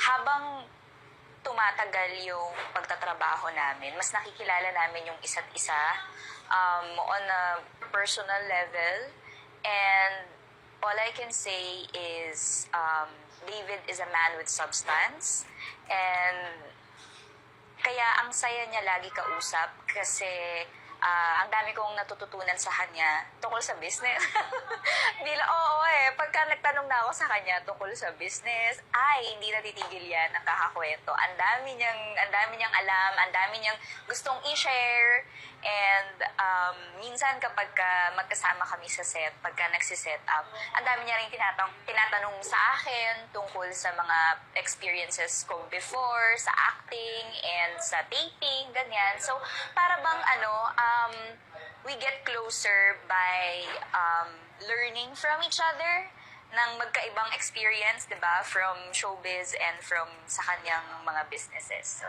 habang tumatagal yung pagtatrabaho namin, mas nakikilala namin yung isa't isa on a personal level. And all I can say is David is a man with substance. And kaya ang saya niya lagi kausap kasi ang dami kong natututunan sa kanya tungkol sa business. Oo pagka nagtanong na ako sa kanya tungkol sa business, ay, hindi natitigil yan ang kakakwento. Ang dami niyang alam, ang dami niyang gustong i-share. And minsan kapag magkasama kami sa set, pagka nagsiset up, ang dami niya rin tinatanong sa akin tungkol sa mga experiences ko before, sa acting and sa taping, ganyan. So, para bang we get closer by learning from each other ng magkaibang experience, 'di ba? From showbiz and from sa kanyang mga businesses. So,